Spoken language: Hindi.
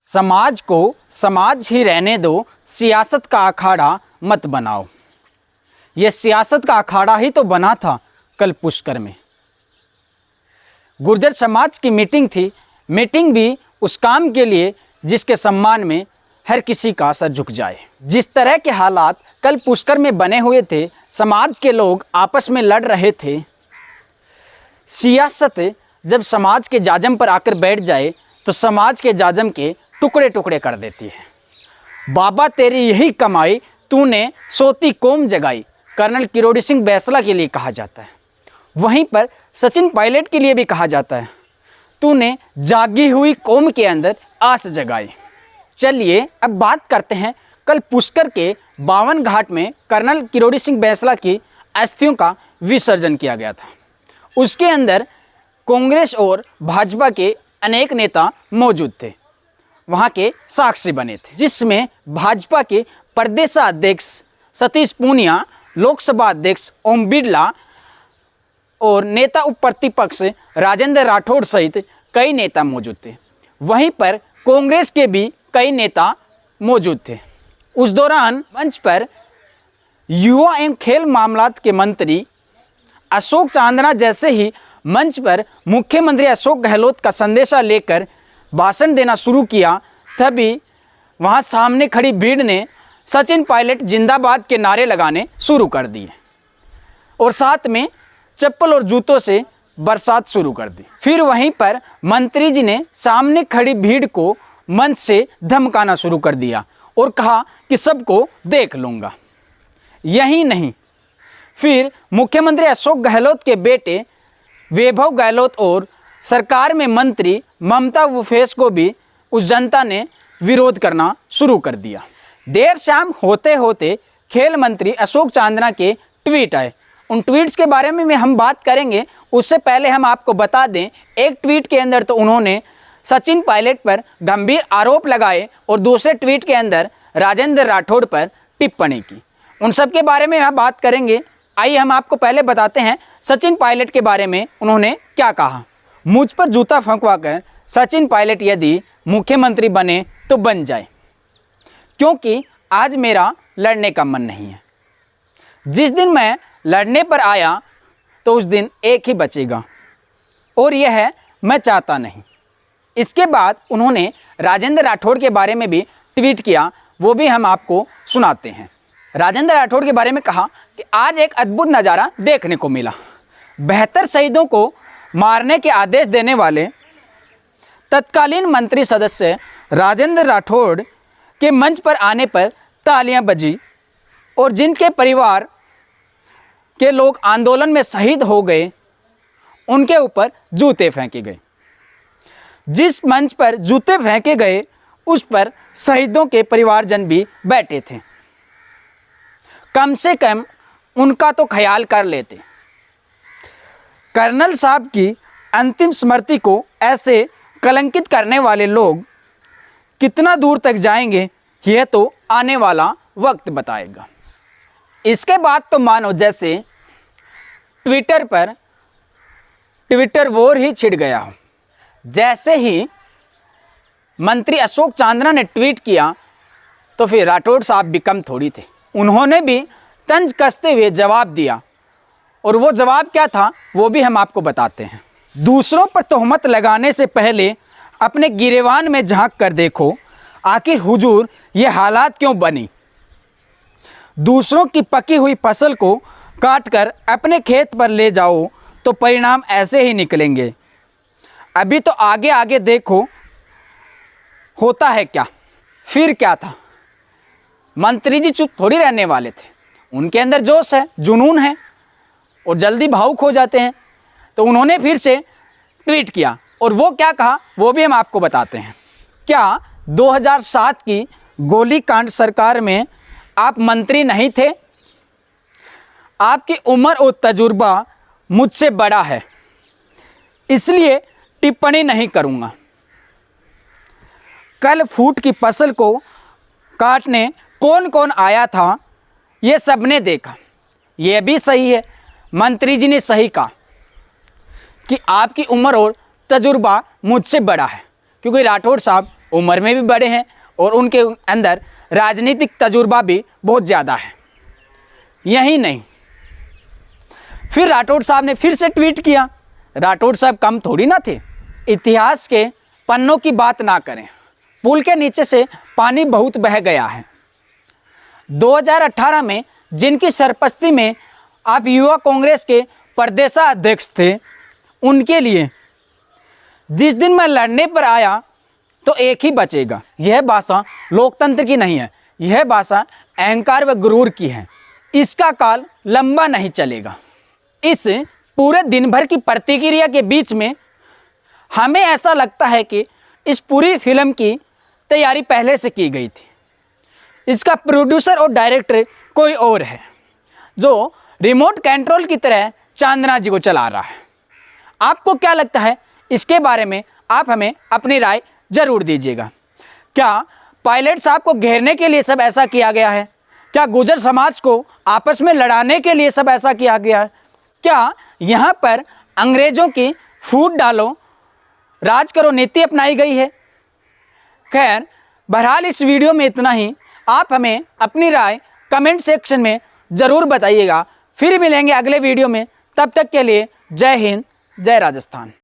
समाज को समाज ही रहने दो, सियासत का अखाड़ा मत बनाओ। यह सियासत का अखाड़ा ही तो बना था कल पुष्कर में। गुर्जर समाज की मीटिंग थी, मीटिंग भी उस काम के लिए जिसके सम्मान में हर किसी का सर झुक जाए। जिस तरह के हालात कल पुष्कर में बने हुए थे, समाज के लोग आपस में लड़ रहे थे, सियासत जब समाज के जाजम पर आकर बैठ जाए तो समाज के जाजम के टुकड़े टुकड़े कर देती है। बाबा तेरी यही कमाई, तूने सोती कौम जगाई, कर्नल किरोड़ी सिंह बैसला के लिए कहा जाता है। वहीं पर सचिन पायलट के लिए भी कहा जाता है, तूने जागी हुई कौम के अंदर आस जगाई। चलिए अब बात करते हैं कल पुष्कर के 52 घाट में कर्नल किरोड़ी सिंह बैसला की अस्थियों का विसर्जन किया गया था। उसके अंदर कांग्रेस और भाजपा के अनेक नेता मौजूद थे, वहाँ के साक्षी बने थे, जिसमें भाजपा के प्रदेशाध्यक्ष सतीश पूनिया, लोकसभा अध्यक्ष ओम बिरला और नेता उप प्रतिपक्ष राजेंद्र राठौड़ सहित कई नेता मौजूद थे। वहीं पर कांग्रेस के भी कई नेता मौजूद थे। उस दौरान मंच पर युवा एवं खेल मामलात के मंत्री अशोक चांदना जैसे ही मंच पर मुख्यमंत्री अशोक गहलोत का संदेशा लेकर भाषण देना शुरू किया, तभी वहां सामने खड़ी भीड़ ने सचिन पायलट जिंदाबाद के नारे लगाने शुरू कर दिए और साथ में चप्पल और जूतों से बरसात शुरू कर दी। फिर वहीं पर मंत्री जी ने सामने खड़ी भीड़ को मंच से धमकाना शुरू कर दिया और कहा कि सबको देख लूँगा। यही नहीं, फिर मुख्यमंत्री अशोक गहलोत के बेटे वैभव गहलोत और सरकार में मंत्री ममता वुफेस को भी उस जनता ने विरोध करना शुरू कर दिया। देर शाम होते होते खेल मंत्री अशोक चांदना के ट्वीट आए। उन ट्वीट्स के बारे में हम बात करेंगे, उससे पहले हम आपको बता दें, एक ट्वीट के अंदर तो उन्होंने सचिन पायलट पर गंभीर आरोप लगाए और दूसरे ट्वीट के अंदर राजेंद्र राठौड़ पर टिप्पणी की। उन सब के बारे में हम बात करेंगे। आइए हम आपको पहले बताते हैं सचिन पायलट के बारे में उन्होंने क्या कहा। मुझ पर जूता फेंकवा कर सचिन पायलट यदि मुख्यमंत्री बने तो बन जाए, क्योंकि आज मेरा लड़ने का मन नहीं है। जिस दिन मैं लड़ने पर आया तो उस दिन एक ही बचेगा और यह है मैं चाहता नहीं। इसके बाद उन्होंने राजेंद्र राठौड़ के बारे में भी ट्वीट किया, वो भी हम आपको सुनाते हैं। राजेंद्र राठौड़ के बारे में कहा कि आज एक अद्भुत नज़ारा देखने को मिला। 72 शहीदों को मारने के आदेश देने वाले तत्कालीन मंत्री सदस्य राजेंद्र राठौड़ के मंच पर आने पर तालियां बजी और जिनके परिवार के लोग आंदोलन में शहीद हो गए उनके ऊपर जूते फेंके गए। जिस मंच पर जूते फेंके गए उस पर शहीदों के परिवारजन भी बैठे थे। कम से कम उनका तो ख्याल कर लेते। कर्नल साहब की अंतिम स्मृति को ऐसे कलंकित करने वाले लोग कितना दूर तक जाएंगे, यह तो आने वाला वक्त बताएगा। इसके बाद तो मानो जैसे ट्विटर पर ट्विटर वॉर ही छिड़ गया हो। जैसे ही मंत्री अशोक चांदना ने ट्वीट किया तो फिर राठौड़ साहब भी कम थोड़ी थे, उन्होंने भी तंज कसते हुए जवाब दिया। और वो जवाब क्या था वो भी हम आपको बताते हैं। दूसरों पर तोहमत लगाने से पहले अपने गिरेवान में झांक कर देखो, आखिर हुजूर ये हालात क्यों बनी। दूसरों की पकी हुई फसल को काट कर अपने खेत पर ले जाओ तो परिणाम ऐसे ही निकलेंगे। अभी तो आगे आगे देखो होता है क्या। फिर क्या था, मंत्री जी चुप थोड़ी रहने वाले थे, उनके अंदर जोश है, जुनून है और जल्दी भावुक हो जाते हैं। तो उन्होंने फिर से ट्वीट किया और वो क्या कहा वो भी हम आपको बताते हैं। क्या 2007 की गोलीकांड सरकार में आप मंत्री नहीं थे? आपकी उम्र और तजुर्बा मुझसे बड़ा है, इसलिए टिप्पणी नहीं करूंगा। कल फूट की फसल को काटने कौन कौन आया था ये सबने देखा। ये भी सही है, मंत्री जी ने सही कहा कि आपकी उम्र और तजुर्बा मुझसे बड़ा है, क्योंकि राठौड़ साहब उम्र में भी बड़े हैं और उनके अंदर राजनीतिक तजुर्बा भी बहुत ज़्यादा है। यही नहीं, फिर राठौड़ साहब ने फिर से ट्वीट किया। राठौड़ साहब कम थोड़ी ना थे। इतिहास के पन्नों की बात ना करें, पुल के नीचे से पानी बहुत बह गया है। 2018 में जिनकी सरपरस्ती में आप युवा कांग्रेस के प्रदेशाध्यक्ष थे, उनके लिए जिस दिन मैं लड़ने पर आया तो एक ही बचेगा। यह भाषा लोकतंत्र की नहीं है, यह भाषा अहंकार व गुरूर की है। इसका काल लंबा नहीं चलेगा। इस पूरे दिन भर की प्रतिक्रिया के बीच में हमें ऐसा लगता है कि इस पूरी फिल्म की तैयारी पहले से की गई थी। इसका प्रोड्यूसर और डायरेक्टर कोई और है, जो रिमोट कंट्रोल की तरह चांदना जी को चला रहा है। आपको क्या लगता है इसके बारे में? आप हमें अपनी राय जरूर दीजिएगा। क्या पायलट साहब को घेरने के लिए सब ऐसा किया गया है? क्या गुर्जर समाज को आपस में लड़ाने के लिए सब ऐसा किया गया है? क्या यहाँ पर अंग्रेजों की फूट डालो राज करो नीति अपनाई गई है? खैर, बहरहाल इस वीडियो में इतना ही। आप हमें अपनी राय कमेंट सेक्शन में ज़रूर बताइएगा। फिर मिलेंगे अगले वीडियो में। तब तक के लिए जय हिंद, जय राजस्थान।